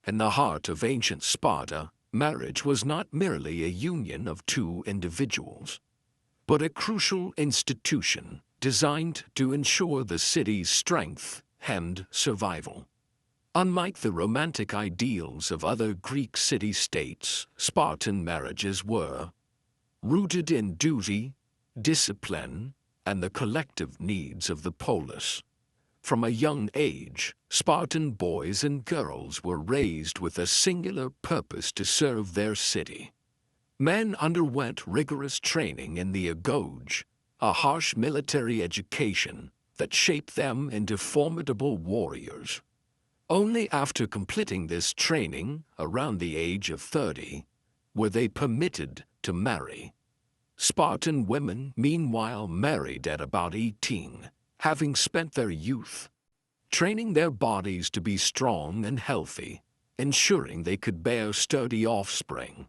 In the heart of ancient Sparta, marriage was not merely a union of two individuals, but a crucial institution designed to ensure the city's strength and survival. Unlike the romantic ideals of other Greek city-states, Spartan marriages were rooted in duty, discipline, and the collective needs of the polis. From a young age, Spartan boys and girls were raised with a singular purpose to serve their city. Men underwent rigorous training in the agoge, a harsh military education that shaped them into formidable warriors. Only after completing this training, around the age of 30, were they permitted to marry. Spartan women, meanwhile, married at about 18, having spent their youth training their bodies to be strong and healthy, ensuring they could bear sturdy offspring.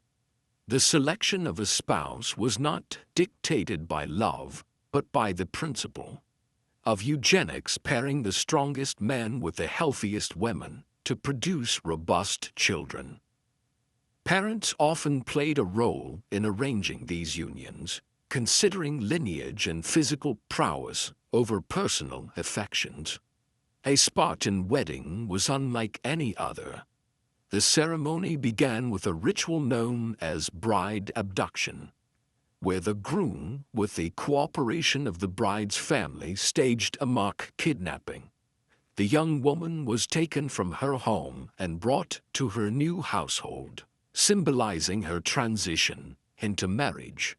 The selection of a spouse was not dictated by love, but by the principle of eugenics, pairing the strongest men with the healthiest women to produce robust children. Parents often played a role in arranging these unions, considering lineage and physical prowess over personal affections. A Spartan wedding was unlike any other. The ceremony began with a ritual known as bride abduction, where the groom, with the cooperation of the bride's family, staged a mock kidnapping. The young woman was taken from her home and brought to her new household, symbolizing her transition into marriage.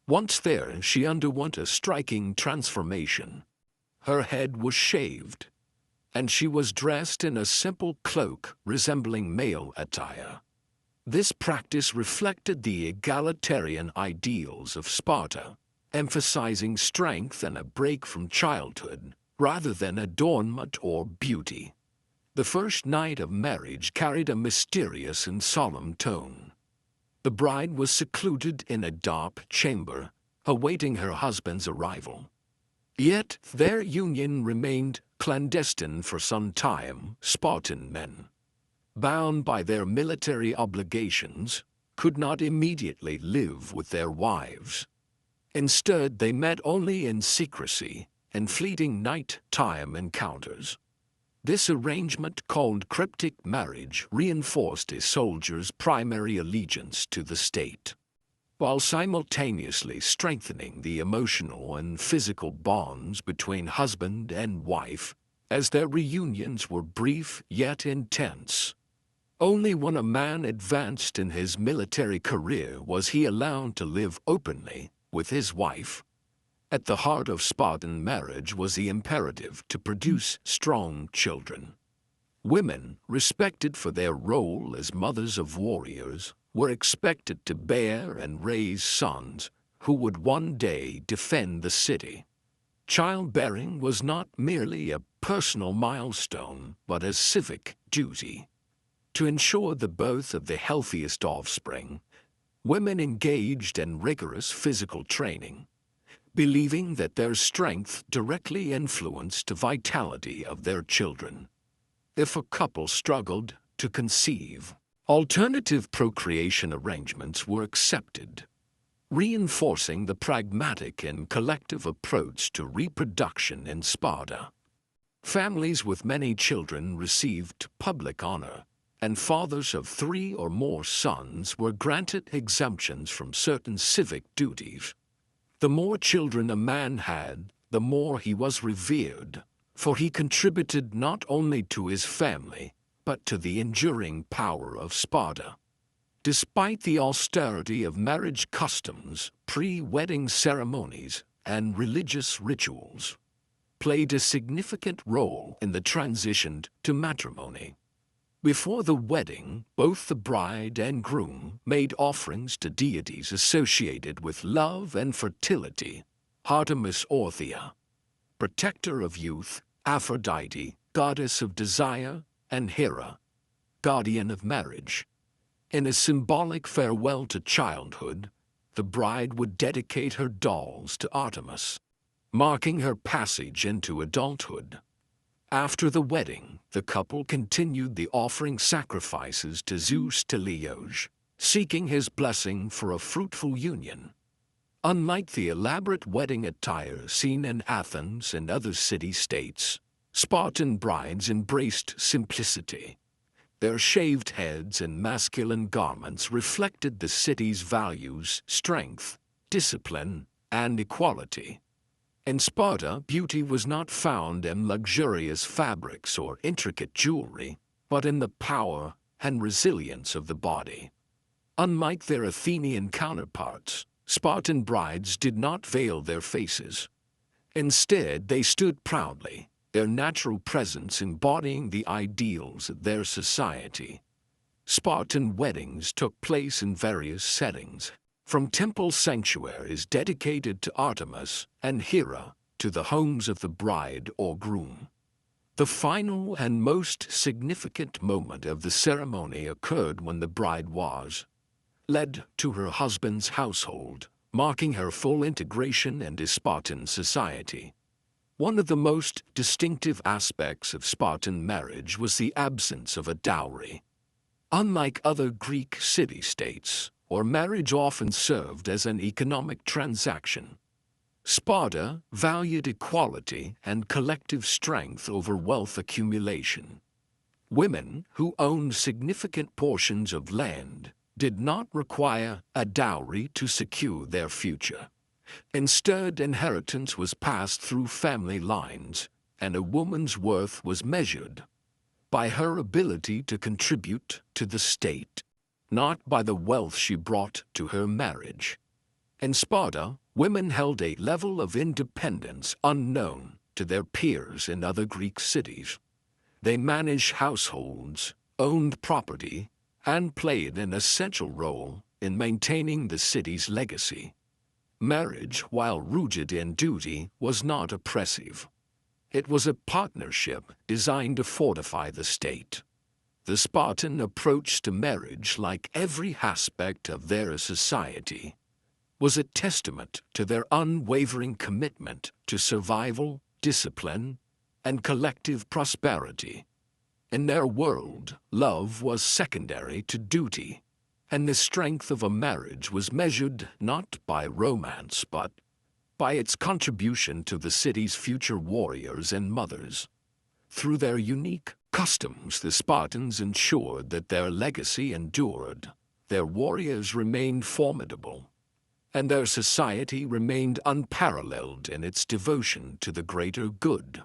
Once there, she underwent a striking transformation. Her head was shaved, and she was dressed in a simple cloak resembling male attire. This practice reflected the egalitarian ideals of Sparta, emphasizing strength and a break from childhood, rather than adornment or beauty. The first night of marriage carried a mysterious and solemn tone. The bride was secluded in a dark chamber, awaiting her husband's arrival. Yet their union remained clandestine for some time. Spartan men, bound by their military obligations, could not immediately live with their wives. Instead, they met only in secrecy and fleeting night-time encounters. This arrangement, called cryptic marriage, reinforced a soldier's primary allegiance to the state, while simultaneously strengthening the emotional and physical bonds between husband and wife, as their reunions were brief yet intense. Only when a man advanced in his military career was he allowed to live openly with his wife. At the heart of Spartan marriage was the imperative to produce strong children. Women, respected for their role as mothers of warriors, were expected to bear and raise sons who would one day defend the city. Childbearing was not merely a personal milestone, but a civic duty. To ensure the birth of the healthiest offspring, women engaged in rigorous physical training, believing that their strength directly influenced the vitality of their children. If a couple struggled to conceive, alternative procreation arrangements were accepted, reinforcing the pragmatic and collective approach to reproduction in Sparta. Families with many children received public honor, and fathers of 3 or more sons were granted exemptions from certain civic duties. The more children a man had, the more he was revered, for he contributed not only to his family, but to the enduring power of Sparta. Despite the austerity of marriage customs, pre-wedding ceremonies, and religious rituals played a significant role in the transition to matrimony. Before the wedding, both the bride and groom made offerings to deities associated with love and fertility: Artemis Orthia, protector of youth; Aphrodite, goddess of desire; and Hera, guardian of marriage. In a symbolic farewell to childhood, the bride would dedicate her dolls to Artemis, marking her passage into adulthood. After the wedding, the couple continued the offering sacrifices to Zeus Teleioge, seeking his blessing for a fruitful union. Unlike the elaborate wedding attire seen in Athens and other city-states, Spartan brides embraced simplicity. Their shaved heads and masculine garments reflected the city's values, strength, discipline, and equality. In Sparta, beauty was not found in luxurious fabrics or intricate jewelry, but in the power and resilience of the body. Unlike their Athenian counterparts, Spartan brides did not veil their faces. Instead, they stood proudly, their natural presence embodying the ideals of their society. Spartan weddings took place in various settings, from temple sanctuaries dedicated to Artemis and Hera to the homes of the bride or groom. The final and most significant moment of the ceremony occurred when the bride was led to her husband's household, marking her full integration into Spartan society. One of the most distinctive aspects of Spartan marriage was the absence of a dowry. Unlike other Greek city-states, where marriage often served as an economic transaction, Sparta valued equality and collective strength over wealth accumulation. Women who owned significant portions of land did not require a dowry to secure their future. Instead, inheritance was passed through family lines, and a woman's worth was measured by her ability to contribute to the state, not by the wealth she brought to her marriage. In Sparta, women held a level of independence unknown to their peers in other Greek cities. They managed households, owned property, and played an essential role in maintaining the city's legacy. Marriage, while rooted in duty, was not oppressive. It was a partnership designed to fortify the state. The Spartan approach to marriage, like every aspect of their society, was a testament to their unwavering commitment to survival, discipline, and collective prosperity. In their world, love was secondary to duty, and the strength of a marriage was measured not by romance but by its contribution to the city's future warriors and mothers. Through their unique customs, the Spartans ensured that their legacy endured, their warriors remained formidable, and their society remained unparalleled in its devotion to the greater good.